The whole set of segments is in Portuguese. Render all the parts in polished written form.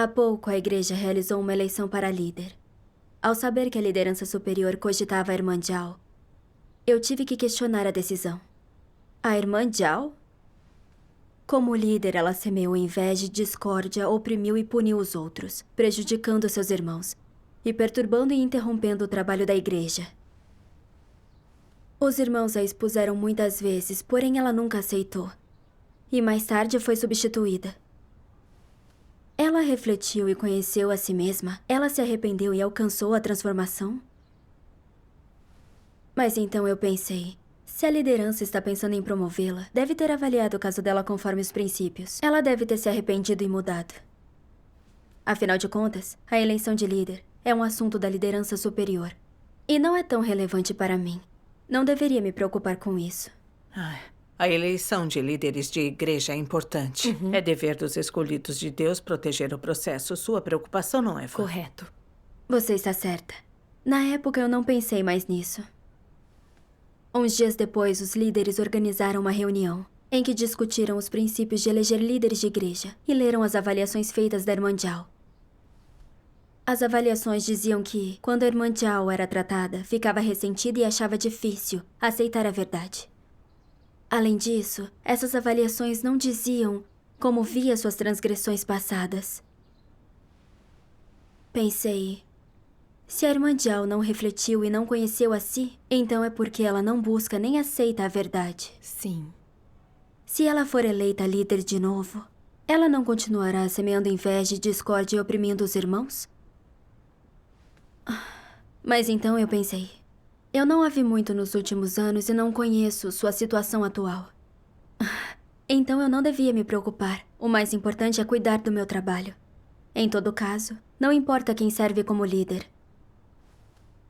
Há pouco, a igreja realizou uma eleição para líder. Ao saber que a liderança superior cogitava a irmã Zhao, eu tive que questionar a decisão. A irmã Zhao? Como líder, ela semeou inveja e discórdia, oprimiu e puniu os outros, prejudicando seus irmãos e perturbando e interrompendo o trabalho da igreja. Os irmãos a expuseram muitas vezes, porém ela nunca aceitou. E mais tarde foi substituída. Ela refletiu e conheceu a si mesma. Ela se arrependeu e alcançou a transformação. Mas então eu pensei, se a liderança está pensando em promovê-la, deve ter avaliado o caso dela conforme os princípios. Ela deve ter se arrependido e mudado. Afinal de contas, a eleição de líder é um assunto da liderança superior. E não é tão relevante para mim. Não deveria me preocupar com isso. A eleição de líderes de igreja é importante. É dever dos escolhidos de Deus proteger o processo. Sua preocupação não é vã. Correto. Você está certa. Na época eu não pensei mais nisso. Uns dias depois, os líderes organizaram uma reunião em que discutiram os princípios de eleger líderes de igreja e leram as avaliações feitas da irmã Zhao. As avaliações diziam que, quando a irmã Zhao era tratada, ficava ressentida e achava difícil aceitar a verdade. Além disso, essas avaliações não diziam como via suas transgressões passadas. Pensei, se a irmã Zhao não refletiu e não conheceu a si, então é porque ela não busca nem aceita a verdade. Sim. Se ela for eleita líder de novo, ela não continuará semeando inveja, discórdia e oprimindo os irmãos? Mas então eu pensei, eu não a vi muito nos últimos anos e não conheço sua situação atual. Então eu não devia me preocupar. O mais importante é cuidar do meu trabalho. Em todo caso, não importa quem serve como líder.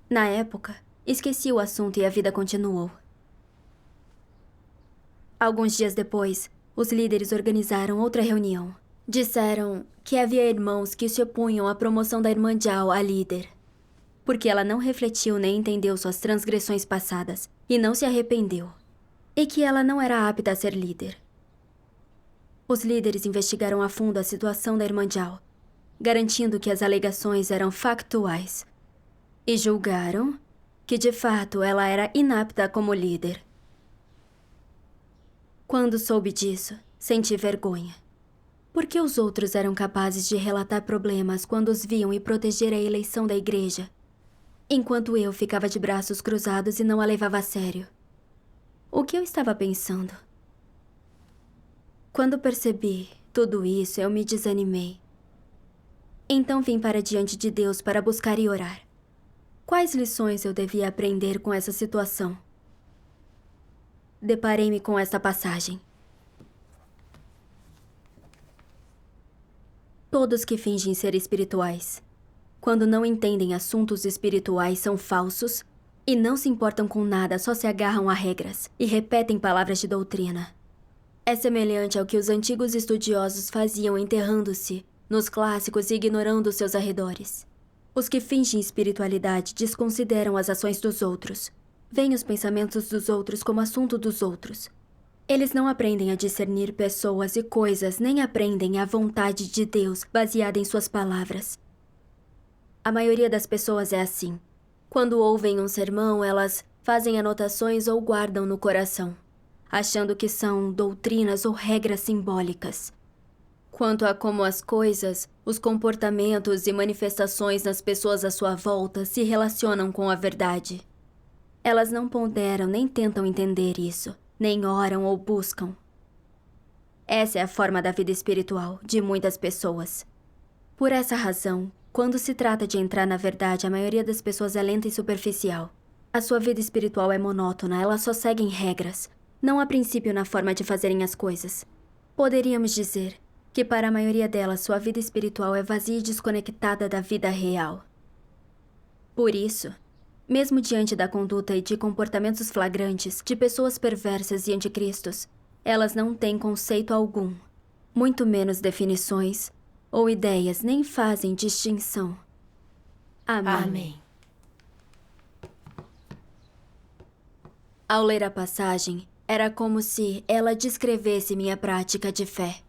Na época, esqueci o assunto e a vida continuou. Alguns dias depois, os líderes organizaram outra reunião. Disseram que havia irmãos que se opunham à promoção da irmã Zhao a líder, porque ela não refletiu nem entendeu suas transgressões passadas e não se arrependeu, e que ela não era apta a ser líder. Os líderes investigaram a fundo a situação da irmã Zhao, garantindo que as alegações eram factuais, e julgaram que, de fato, ela era inapta como líder. Quando soube disso, senti vergonha. Porque os outros eram capazes de relatar problemas quando os viam e proteger a eleição da igreja, enquanto eu ficava de braços cruzados e não a levava a sério. O que eu estava pensando? Quando percebi tudo isso, eu me desanimei. Então vim para diante de Deus para buscar e orar. Quais lições eu devia aprender com essa situação? Deparei-me com esta passagem. Todos que fingem ser espirituais, quando não entendem assuntos espirituais, são falsos e não se importam com nada, só se agarram a regras e repetem palavras de doutrina. É semelhante ao que os antigos estudiosos faziam enterrando-se nos clássicos e ignorando seus arredores. Os que fingem espiritualidade desconsideram as ações dos outros. Veem os pensamentos dos outros como assunto dos outros. Eles não aprendem a discernir pessoas e coisas, nem aprendem a vontade de Deus baseada em suas palavras. A maioria das pessoas é assim. Quando ouvem um sermão, elas fazem anotações ou guardam no coração, achando que são doutrinas ou regras simbólicas. Quanto a como as coisas, os comportamentos e manifestações nas pessoas à sua volta se relacionam com a verdade. Elas não ponderam nem tentam entender isso, nem oram ou buscam. Essa é a forma da vida espiritual de muitas pessoas. Por essa razão, quando se trata de entrar na verdade, a maioria das pessoas é lenta e superficial. A sua vida espiritual é monótona, elas só seguem regras. Não há princípio na forma de fazerem as coisas. Poderíamos dizer que para a maioria delas sua vida espiritual é vazia e desconectada da vida real. Por isso, mesmo diante da conduta e de comportamentos flagrantes de pessoas perversas e anticristos, elas não têm conceito algum, muito menos definições ou ideias, nem fazem distinção. Amém. Amém. Ao ler a passagem, era como se ela descrevesse minha prática de fé.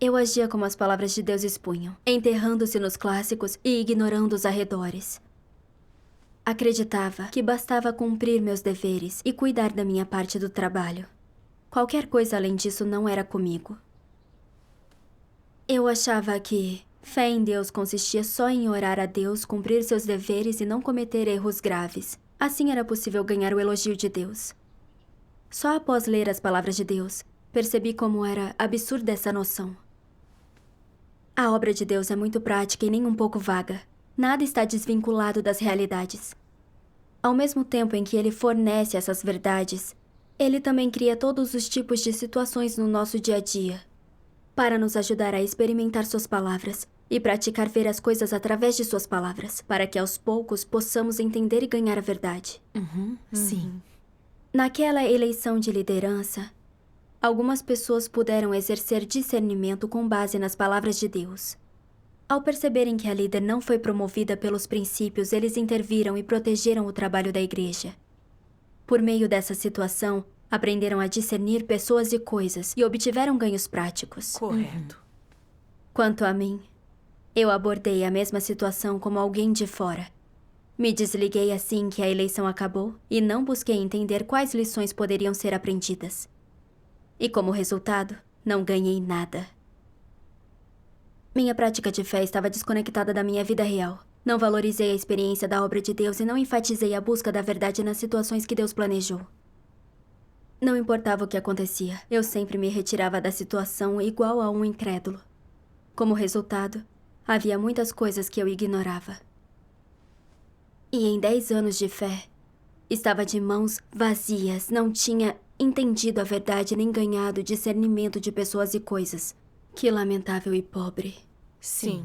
Eu agia como as palavras de Deus expunham, enterrando-se nos clássicos e ignorando os arredores. Acreditava que bastava cumprir meus deveres e cuidar da minha parte do trabalho. Qualquer coisa além disso não era comigo. Eu achava que fé em Deus consistia só em orar a Deus, cumprir seus deveres e não cometer erros graves. Assim era possível ganhar o elogio de Deus. Só após ler as palavras de Deus, percebi como era absurda essa noção. A obra de Deus é muito prática e nem um pouco vaga. Nada está desvinculado das realidades. Ao mesmo tempo em que Ele fornece essas verdades, Ele também cria todos os tipos de situações no nosso dia a dia, para nos ajudar a experimentar suas palavras e praticar ver as coisas através de suas palavras, para que aos poucos possamos entender e ganhar a verdade. Sim. Naquela eleição de liderança, algumas pessoas puderam exercer discernimento com base nas palavras de Deus. Ao perceberem que a líder não foi promovida pelos princípios, eles interviram e protegeram o trabalho da igreja. Por meio dessa situação, aprenderam a discernir pessoas e coisas e obtiveram ganhos práticos. Correto. Quanto a mim, eu abordei a mesma situação como alguém de fora. Me desliguei assim que a eleição acabou e não busquei entender quais lições poderiam ser aprendidas. E como resultado, não ganhei nada. Minha prática de fé estava desconectada da minha vida real. Não valorizei a experiência da obra de Deus e não enfatizei a busca da verdade nas situações que Deus planejou. Não importava o que acontecia, eu sempre me retirava da situação igual a um incrédulo. Como resultado, havia muitas coisas que eu ignorava. E em 10 anos de fé, estava de mãos vazias, não tinha entendido a verdade nem ganhado discernimento de pessoas e coisas. Que lamentável e pobre. Sim.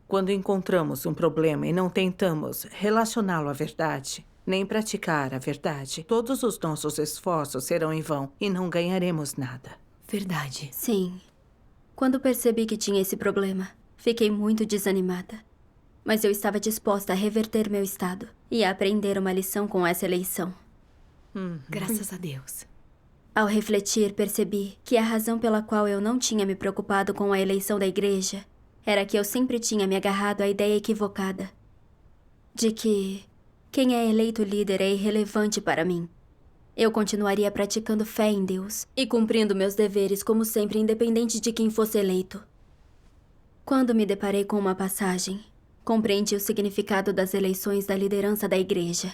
Quando encontramos um problema e não tentamos relacioná-lo à verdade, nem praticar a verdade, todos os nossos esforços serão em vão e não ganharemos nada. Verdade. Sim. Quando percebi que tinha esse problema, fiquei muito desanimada. Mas eu estava disposta a reverter meu estado e a aprender uma lição com essa eleição. Graças a Deus. Ao refletir, percebi que a razão pela qual eu não tinha me preocupado com a eleição da igreja era que eu sempre tinha me agarrado à ideia equivocada de que quem é eleito líder é irrelevante para mim. Eu continuaria praticando fé em Deus e cumprindo meus deveres como sempre, independente de quem fosse eleito. Quando me deparei com uma passagem, compreendi o significado das eleições da liderança da igreja.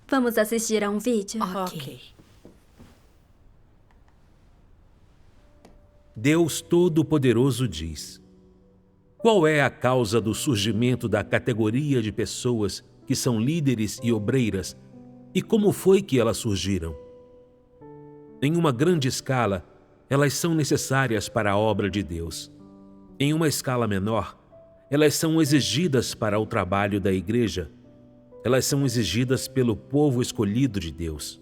Vamos assistir a um vídeo? Ok. Deus Todo-Poderoso diz: qual é a causa do surgimento da categoria de pessoas que são líderes e obreiras e como foi que elas surgiram? Em uma grande escala, elas são necessárias para a obra de Deus. Em uma escala menor, elas são exigidas para o trabalho da igreja. Elas são exigidas pelo povo escolhido de Deus.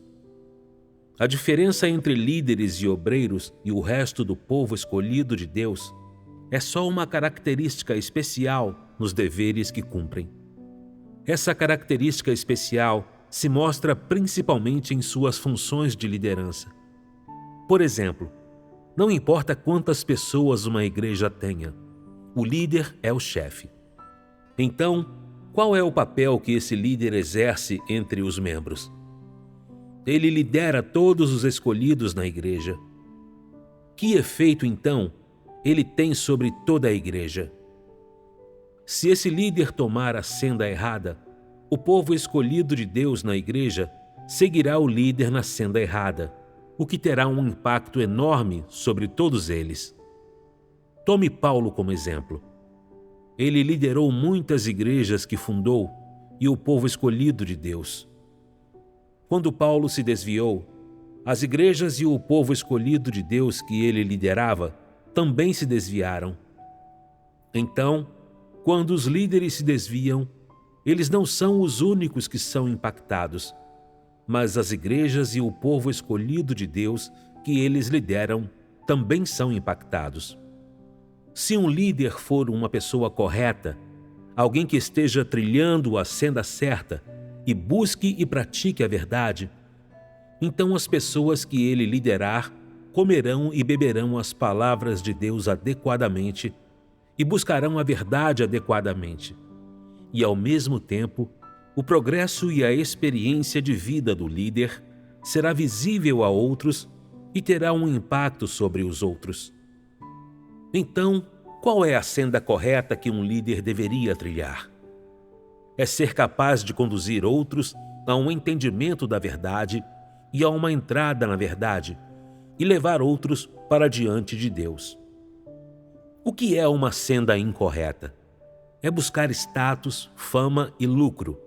A diferença entre líderes e obreiros e o resto do povo escolhido de Deus é só uma característica especial nos deveres que cumprem. Essa característica especial se mostra principalmente em suas funções de liderança. Por exemplo, não importa quantas pessoas uma igreja tenha, o líder é o chefe. Então, qual é o papel que esse líder exerce entre os membros? Ele lidera todos os escolhidos na igreja. Que efeito, então, ele tem sobre toda a igreja? Se esse líder tomar a senda errada, o povo escolhido de Deus na igreja seguirá o líder na senda errada, o que terá um impacto enorme sobre todos eles. Tome Paulo como exemplo. Ele liderou muitas igrejas que fundou e o povo escolhido de Deus. Quando Paulo se desviou, as igrejas e o povo escolhido de Deus que ele liderava também se desviaram. Então, quando os líderes se desviam, eles não são os únicos que são impactados, mas as igrejas e o povo escolhido de Deus que eles lideram também são impactados. Se um líder for uma pessoa correta, alguém que esteja trilhando a senda certa e busque e pratique a verdade, então as pessoas que ele liderar comerão e beberão as palavras de Deus adequadamente e buscarão a verdade adequadamente. E, ao mesmo tempo, o progresso e a experiência de vida do líder será visível a outros e terá um impacto sobre os outros. Então, qual é a senda correta que um líder deveria trilhar? É ser capaz de conduzir outros a um entendimento da verdade e a uma entrada na verdade, e levar outros para diante de Deus. O que é uma senda incorreta? É buscar status, fama e lucro,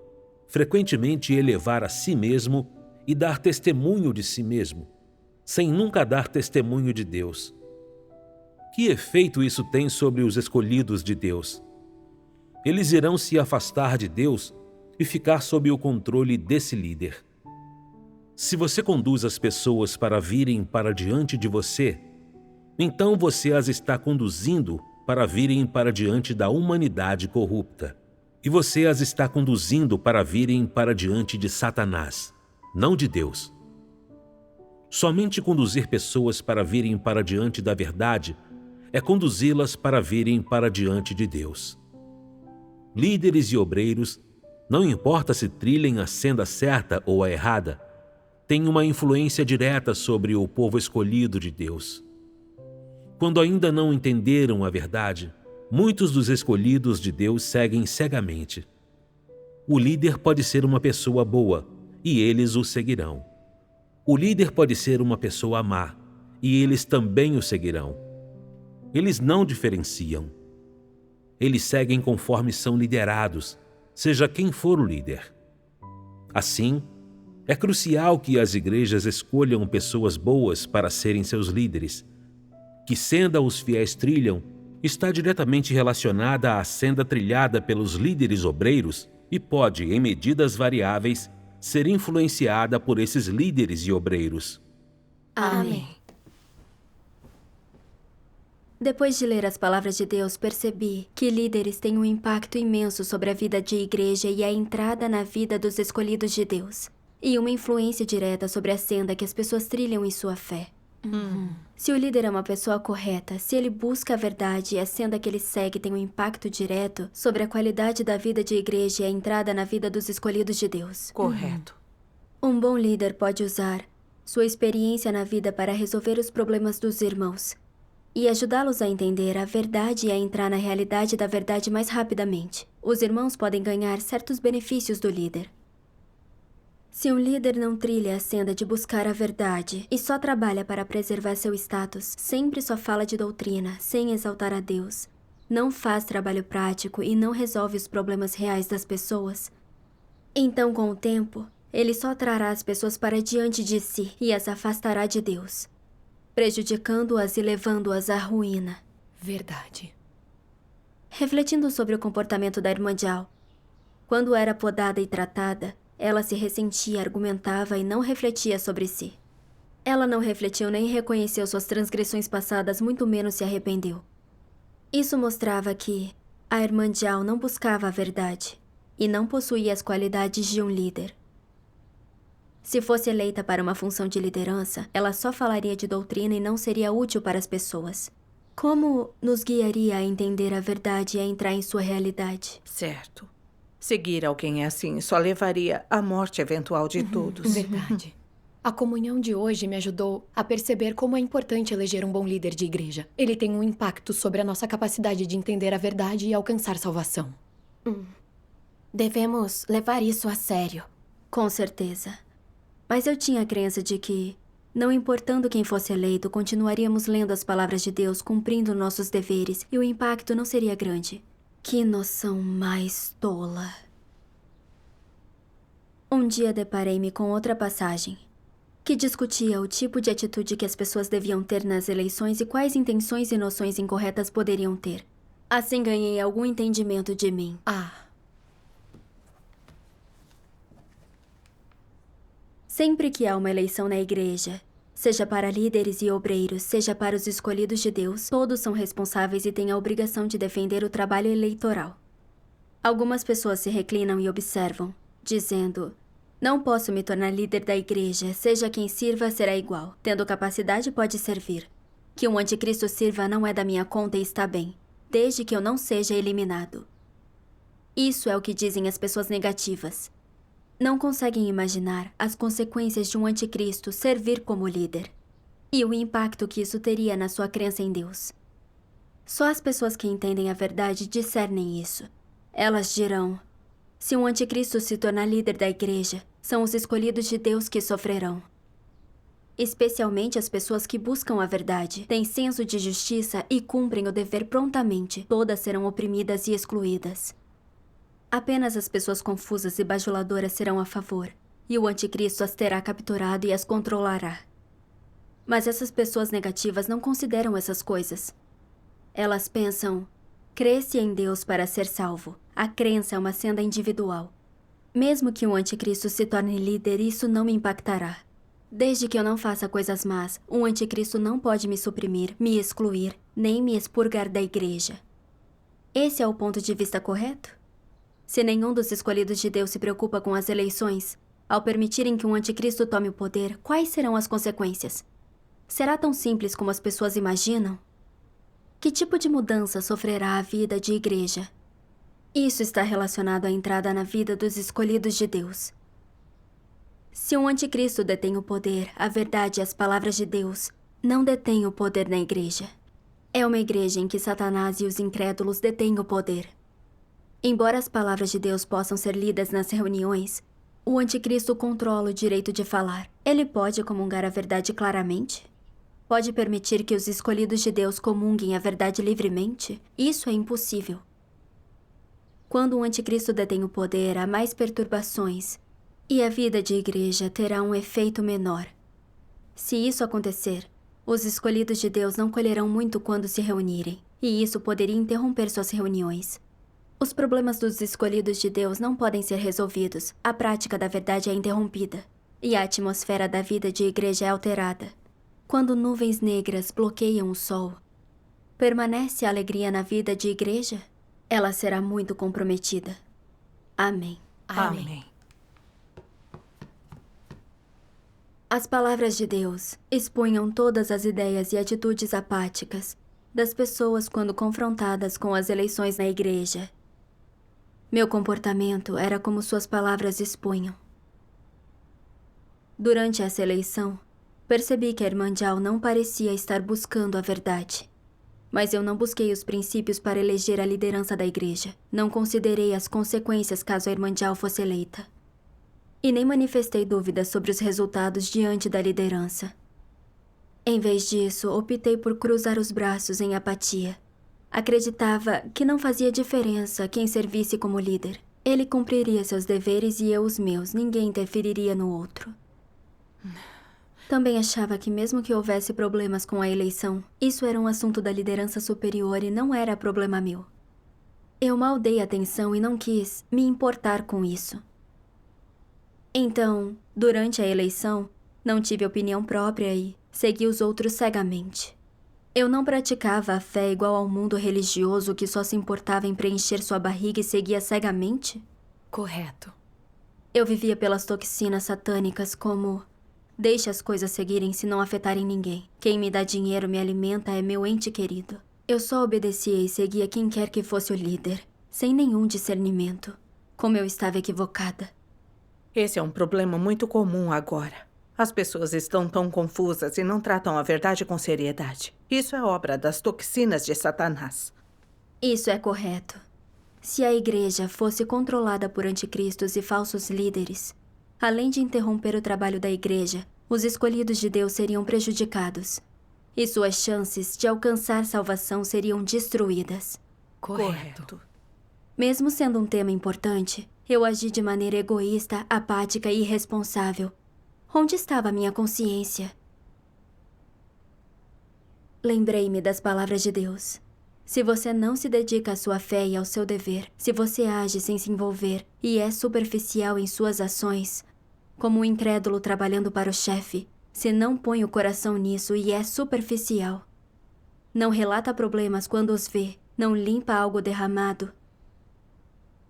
frequentemente elevar a si mesmo e dar testemunho de si mesmo, sem nunca dar testemunho de Deus. Que efeito isso tem sobre os escolhidos de Deus? Eles irão se afastar de Deus e ficar sob o controle desse líder. Se você conduz as pessoas para virem para diante de você, então você as está conduzindo para virem para diante da humanidade corrupta. E você as está conduzindo para virem para diante de Satanás, não de Deus. Somente conduzir pessoas para virem para diante da verdade é conduzi-las para virem para diante de Deus. Líderes e obreiros, não importa se trilhem a senda certa ou a errada, têm uma influência direta sobre o povo escolhido de Deus. Quando ainda não entenderam a verdade, muitos dos escolhidos de Deus seguem cegamente. O líder pode ser uma pessoa boa, e eles o seguirão. O líder pode ser uma pessoa má, e eles também o seguirão. Eles não diferenciam. Eles seguem conforme são liderados, seja quem for o líder. Assim, é crucial que as igrejas escolham pessoas boas para serem seus líderes. Que senda os fiéis trilham está diretamente relacionada à senda trilhada pelos líderes obreiros e pode, em medidas variáveis, ser influenciada por esses líderes e obreiros. Amém. Depois de ler as palavras de Deus, percebi que líderes têm um impacto imenso sobre a vida de igreja e a entrada na vida dos escolhidos de Deus, e uma influência direta sobre a senda que as pessoas trilham em sua fé. Se o líder é uma pessoa correta, se ele busca a verdade e a senda que ele segue tem um impacto direto sobre a qualidade da vida de igreja e a entrada na vida dos escolhidos de Deus. Correto. Um bom líder pode usar sua experiência na vida para resolver os problemas dos irmãos e ajudá-los a entender a verdade e a entrar na realidade da verdade mais rapidamente. Os irmãos podem ganhar certos benefícios do líder. Se um líder não trilha a senda de buscar a verdade e só trabalha para preservar seu status, sempre só fala de doutrina, sem exaltar a Deus, não faz trabalho prático e não resolve os problemas reais das pessoas, então, com o tempo, ele só trará as pessoas para diante de si e as afastará de Deus, prejudicando-as e levando-as à ruína. Verdade. Refletindo sobre o comportamento da irmã Jal, quando era podada e tratada, ela se ressentia, argumentava e não refletia sobre si. Ela não refletiu nem reconheceu suas transgressões passadas, muito menos se arrependeu. Isso mostrava que a irmã Jal não buscava a verdade e não possuía as qualidades de um líder. Se fosse eleita para uma função de liderança, ela só falaria de doutrina e não seria útil para as pessoas. Como nos guiaria a entender a verdade e a entrar em sua realidade? Certo. Seguir alguém assim só levaria à morte eventual de todos. Verdade. A comunhão de hoje me ajudou a perceber como é importante eleger um bom líder de igreja. Ele tem um impacto sobre a nossa capacidade de entender a verdade e alcançar salvação. Devemos levar isso a sério. Com certeza. Mas eu tinha a crença de que, não importando quem fosse eleito, continuaríamos lendo as palavras de Deus, cumprindo nossos deveres, e o impacto não seria grande. Que noção mais tola. Um dia deparei-me com outra passagem, que discutia o tipo de atitude que as pessoas deviam ter nas eleições e quais intenções e noções incorretas poderiam ter. Assim ganhei algum entendimento de mim. Sempre que há uma eleição na igreja, seja para líderes e obreiros, seja para os escolhidos de Deus, todos são responsáveis e têm a obrigação de defender o trabalho eleitoral. Algumas pessoas se reclinam e observam, dizendo: Não posso me tornar líder da igreja, seja quem sirva, será igual. Tendo capacidade, pode servir. Que um anticristo sirva não é da minha conta e está bem, desde que eu não seja eliminado. Isso é o que dizem as pessoas negativas. Não conseguem imaginar as consequências de um anticristo servir como líder e o impacto que isso teria na sua crença em Deus. Só as pessoas que entendem a verdade discernem isso. Elas dirão: se um anticristo se tornar líder da igreja, são os escolhidos de Deus que sofrerão. Especialmente as pessoas que buscam a verdade, têm senso de justiça e cumprem o dever prontamente, todas serão oprimidas e excluídas. Apenas as pessoas confusas e bajuladoras serão a favor, e o anticristo as terá capturado e as controlará. Mas essas pessoas negativas não consideram essas coisas. Elas pensam: crê-se em Deus para ser salvo. A crença é uma senda individual. Mesmo que um anticristo se torne líder, isso não me impactará. Desde que eu não faça coisas más, um anticristo não pode me suprimir, me excluir, nem me expurgar da igreja. Esse é o ponto de vista correto? Se nenhum dos escolhidos de Deus se preocupa com as eleições, ao permitirem que um anticristo tome o poder, quais serão as consequências? Será tão simples como as pessoas imaginam? Que tipo de mudança sofrerá a vida de igreja? Isso está relacionado à entrada na vida dos escolhidos de Deus. Se um anticristo detém o poder, a verdade e as palavras de Deus não detêm o poder na igreja. É uma igreja em que Satanás e os incrédulos detêm o poder. Embora as palavras de Deus possam ser lidas nas reuniões, o anticristo controla o direito de falar. Ele pode comungar a verdade claramente? Pode permitir que os escolhidos de Deus comunguem a verdade livremente? Isso é impossível. Quando o anticristo detém o poder, há mais perturbações, e a vida de igreja terá um efeito menor. Se isso acontecer, os escolhidos de Deus não colherão muito quando se reunirem, e isso poderia interromper suas reuniões. Os problemas dos escolhidos de Deus não podem ser resolvidos, a prática da verdade é interrompida, e a atmosfera da vida de igreja é alterada. Quando nuvens negras bloqueiam o sol, permanece a alegria na vida de igreja? Ela será muito comprometida. Amém. Amém. As palavras de Deus expunham todas as ideias e atitudes apáticas das pessoas quando confrontadas com as eleições na igreja. Meu comportamento era como suas palavras expunham. Durante essa eleição, percebi que a irmã Jal não parecia estar buscando a verdade. Mas eu não busquei os princípios para eleger a liderança da igreja. Não considerei as consequências caso a irmã Jal fosse eleita. E nem manifestei dúvidas sobre os resultados diante da liderança. Em vez disso, optei por cruzar os braços em apatia. Acreditava que não fazia diferença quem servisse como líder. Ele cumpriria seus deveres e eu os meus. Ninguém interferiria no outro. Também achava que mesmo que houvesse problemas com a eleição, isso era um assunto da liderança superior e não era problema meu. Eu mal dei atenção e não quis me importar com isso. Então, durante a eleição, não tive opinião própria e segui os outros cegamente. Eu não praticava a fé igual ao mundo religioso que só se importava em preencher sua barriga e seguia cegamente. Correto. Eu vivia pelas toxinas satânicas como: deixe as coisas seguirem se não afetarem ninguém. Quem me dá dinheiro me alimenta é meu ente querido. Eu só obedecia e seguia quem quer que fosse o líder, sem nenhum discernimento. Como eu estava equivocada. Esse é um problema muito comum agora. As pessoas estão tão confusas e não tratam a verdade com seriedade. Isso é obra das toxinas de Satanás. Isso é correto. Se a igreja fosse controlada por anticristos e falsos líderes, além de interromper o trabalho da igreja, os escolhidos de Deus seriam prejudicados. E suas chances de alcançar salvação seriam destruídas. Correto. Mesmo sendo um tema importante, eu agi de maneira egoísta, apática e irresponsável. Onde estava a minha consciência? Lembrei-me das palavras de Deus. Se você não se dedica à sua fé e ao seu dever, se você age sem se envolver e é superficial em suas ações, como um incrédulo trabalhando para o chefe, se não põe o coração nisso e é superficial, não relata problemas quando os vê, não limpa algo derramado,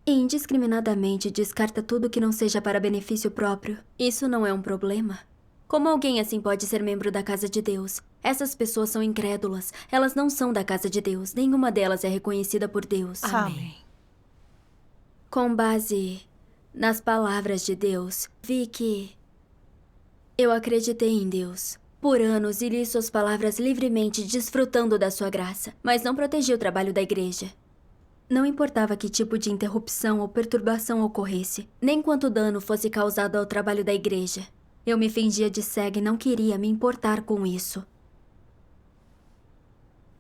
e indiscriminadamente descarta tudo que não seja para benefício próprio, isso não é um problema? Como alguém assim pode ser membro da casa de Deus? Essas pessoas são incrédulas. Elas não são da casa de Deus. Nenhuma delas é reconhecida por Deus. Amém. Com base nas palavras de Deus, vi que eu acreditei em Deus por anos e li suas palavras livremente, desfrutando da sua graça, mas não protegi o trabalho da igreja. Não importava que tipo de interrupção ou perturbação ocorresse, nem quanto dano fosse causado ao trabalho da igreja. Eu me fingia de cega e não queria me importar com isso.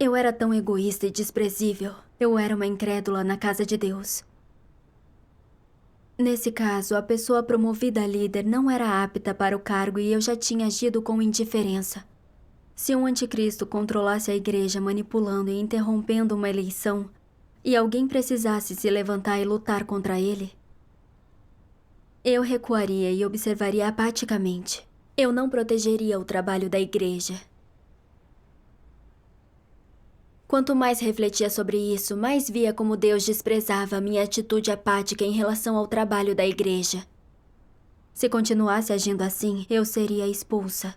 Eu era tão egoísta e desprezível. Eu era uma incrédula na casa de Deus. Nesse caso, a pessoa promovida a líder não era apta para o cargo e eu já tinha agido com indiferença. Se um anticristo controlasse a igreja manipulando e interrompendo uma eleição, e alguém precisasse se levantar e lutar contra ele, eu recuaria e observaria apaticamente. Eu não protegeria o trabalho da igreja. Quanto mais refletia sobre isso, mais via como Deus desprezava minha atitude apática em relação ao trabalho da igreja. Se continuasse agindo assim, eu seria expulsa.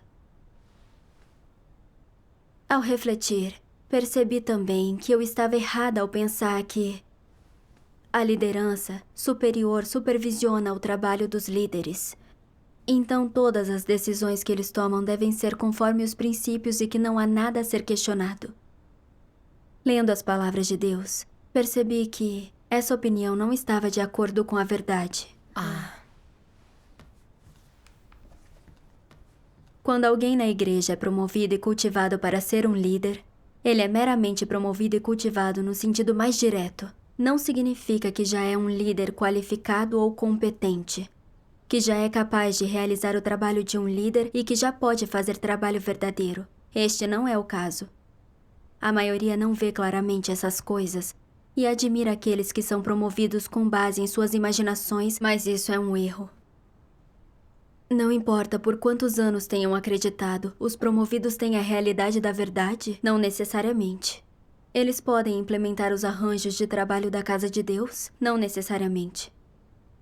Ao refletir, percebi também que eu estava errada ao pensar que a liderança superior supervisiona o trabalho dos líderes. Então todas as decisões que eles tomam devem ser conforme os princípios e que não há nada a ser questionado. Lendo as palavras de Deus, percebi que essa opinião não estava de acordo com a verdade. Quando alguém na igreja é promovido e cultivado para ser um líder, ele é meramente promovido e cultivado no sentido mais direto. Não significa que já é um líder qualificado ou competente, que já é capaz de realizar o trabalho de um líder e que já pode fazer trabalho verdadeiro. Este não é o caso. A maioria não vê claramente essas coisas e admira aqueles que são promovidos com base em suas imaginações, mas isso é um erro. Não importa por quantos anos tenham acreditado, os promovidos têm a realidade da verdade? Não necessariamente. Eles podem implementar os arranjos de trabalho da casa de Deus? Não necessariamente.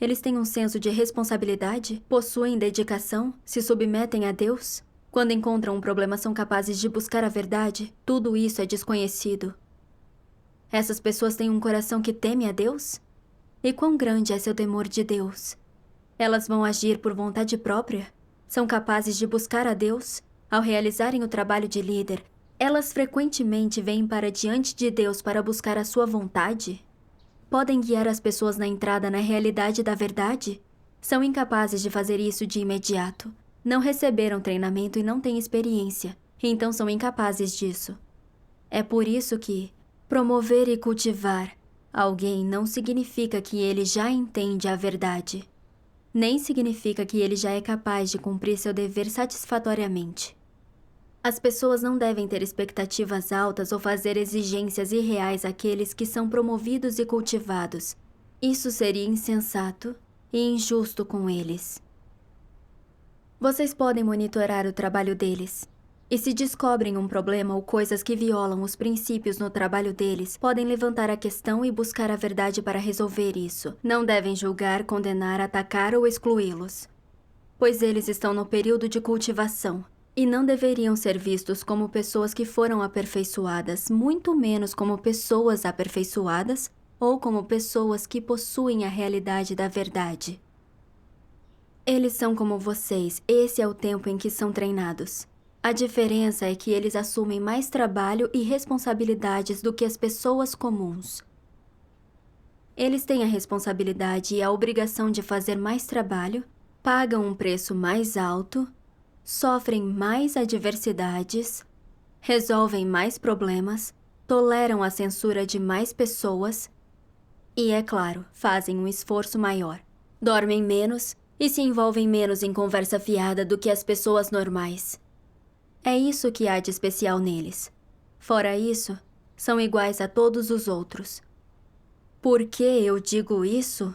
Eles têm um senso de responsabilidade? Possuem dedicação? Se submetem a Deus? Quando encontram um problema, são capazes de buscar a verdade? Tudo isso é desconhecido. Essas pessoas têm um coração que teme a Deus? E quão grande é seu temor de Deus? Elas vão agir por vontade própria? São capazes de buscar a Deus? Ao realizarem o trabalho de líder, elas frequentemente vêm para diante de Deus para buscar a sua vontade? Podem guiar as pessoas na entrada na realidade da verdade? São incapazes de fazer isso de imediato. Não receberam treinamento e não têm experiência, então são incapazes disso. É por isso que promover e cultivar alguém não significa que ele já entende a verdade. Nem significa que ele já é capaz de cumprir seu dever satisfatoriamente. As pessoas não devem ter expectativas altas ou fazer exigências irreais àqueles que são promovidos e cultivados. Isso seria insensato e injusto com eles. Vocês podem monitorar o trabalho deles. E se descobrem um problema ou coisas que violam os princípios no trabalho deles, podem levantar a questão e buscar a verdade para resolver isso. Não devem julgar, condenar, atacar ou excluí-los, pois eles estão no período de cultivação e não deveriam ser vistos como pessoas que foram aperfeiçoadas, muito menos como pessoas aperfeiçoadas ou como pessoas que possuem a realidade da verdade. Eles são como vocês, esse é o tempo em que são treinados. A diferença é que eles assumem mais trabalho e responsabilidades do que as pessoas comuns. Eles têm a responsabilidade e a obrigação de fazer mais trabalho, pagam um preço mais alto, sofrem mais adversidades, resolvem mais problemas, toleram a censura de mais pessoas e, é claro, fazem um esforço maior. Dormem menos e se envolvem menos em conversa fiada do que as pessoas normais. É isso que há de especial neles. Fora isso, são iguais a todos os outros. Por que eu digo isso?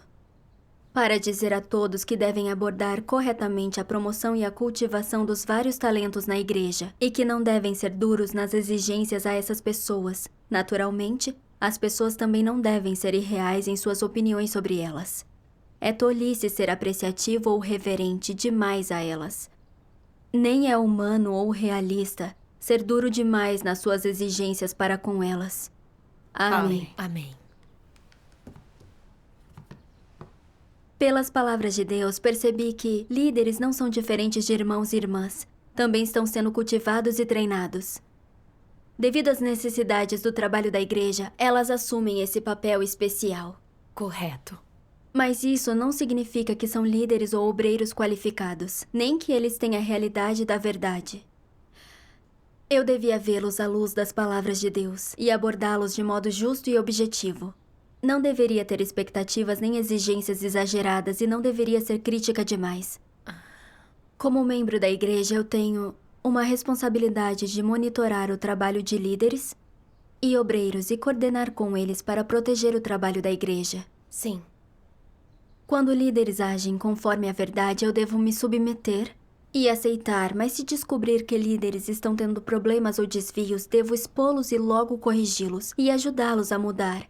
Para dizer a todos que devem abordar corretamente a promoção e a cultivação dos vários talentos na igreja e que não devem ser duros nas exigências a essas pessoas. Naturalmente, As pessoas também não devem ser irreais em suas opiniões sobre elas. É tolice ser apreciativo ou reverente demais a elas. Nem é humano ou realista ser duro demais nas suas exigências para com elas. Amém. Amém. Pelas palavras de Deus, percebi que líderes não são diferentes de irmãos e irmãs. Também estão sendo cultivados e treinados. Devido às necessidades do trabalho da igreja, elas assumem esse papel especial. Correto. Mas isso não significa que são líderes ou obreiros qualificados, nem que eles têm a realidade da verdade. Eu devia vê-los à luz das palavras de Deus e abordá-los de modo justo e objetivo. Não deveria ter expectativas nem exigências exageradas e não deveria ser crítica demais. Como membro da igreja, eu tenho uma responsabilidade de monitorar o trabalho de líderes e obreiros e coordenar com eles para proteger o trabalho da igreja. Sim. Quando líderes agem conforme a verdade, eu devo me submeter e aceitar, mas se descobrir que líderes estão tendo problemas ou desvios, devo expô-los e logo corrigi-los e ajudá-los a mudar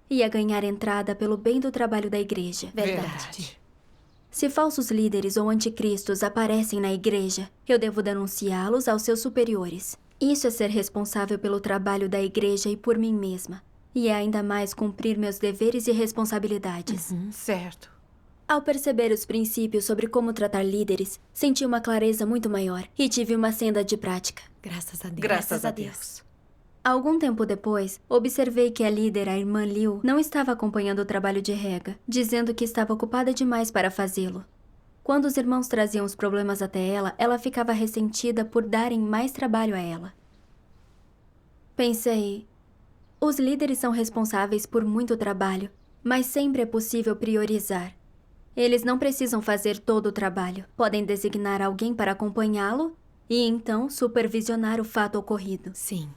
e a ganhar entrada pelo bem do trabalho da igreja. Verdade. Se falsos líderes ou anticristos aparecem na igreja, eu devo denunciá-los aos seus superiores. Isso é ser responsável pelo trabalho da igreja e por mim mesma. E é ainda mais cumprir meus deveres e responsabilidades. Certo. Ao perceber os princípios sobre como tratar líderes, senti uma clareza muito maior e tive uma senda de prática. Graças a Deus. Graças a Deus. Algum tempo depois, observei que a líder, a irmã Liu, não estava acompanhando o trabalho de rega, dizendo que estava ocupada demais para fazê-lo. Quando os irmãos traziam os problemas até ela, ela ficava ressentida por darem mais trabalho a ela. Pensei, os líderes são responsáveis por muito trabalho, mas sempre é possível priorizar. Eles não precisam fazer todo o trabalho. Podem designar alguém para acompanhá-lo e então supervisionar o fato ocorrido. Sim.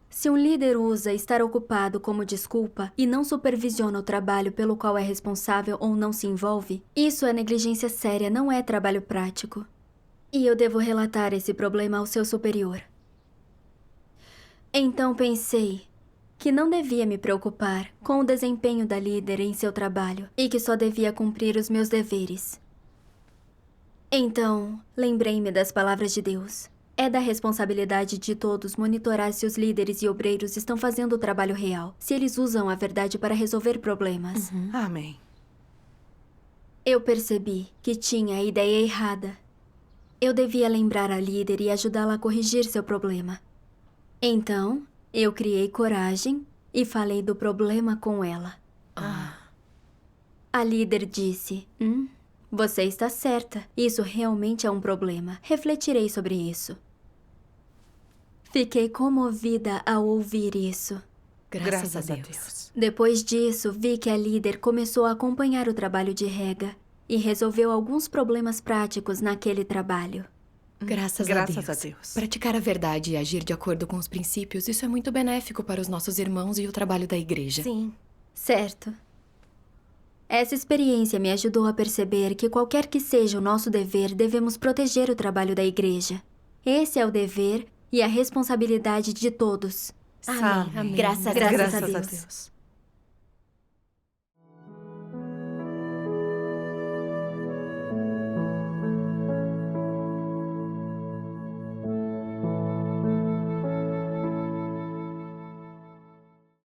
Se um líder usa estar ocupado como desculpa e não supervisiona o trabalho pelo qual é responsável ou não se envolve, isso é negligência séria, não é trabalho prático. E eu devo relatar esse problema ao seu superior. Então pensei que não devia me preocupar com o desempenho da líder em seu trabalho e que só devia cumprir os meus deveres. Então, lembrei-me das palavras de Deus. É da responsabilidade de todos monitorar se os líderes e obreiros estão fazendo o trabalho real, se eles usam a verdade para resolver problemas. Amém. Eu percebi que tinha a ideia errada. Eu devia lembrar a líder e ajudá-la a corrigir seu problema. Então, eu criei coragem e falei do problema com ela. A líder disse, você está certa. Isso realmente é um problema. Refletirei sobre isso. Fiquei comovida ao ouvir isso. Graças a Deus. Depois disso, vi que a líder começou a acompanhar o trabalho de rega e resolveu alguns problemas práticos naquele trabalho. Graças a Deus. Praticar a verdade e agir de acordo com os princípios, isso é muito benéfico para os nossos irmãos e o trabalho da igreja. Sim. Certo. Essa experiência me ajudou a perceber que qualquer que seja o nosso dever, devemos proteger o trabalho da igreja. Esse é o dever e a responsabilidade de todos. Amém. Graças a Graças a Deus. Deus.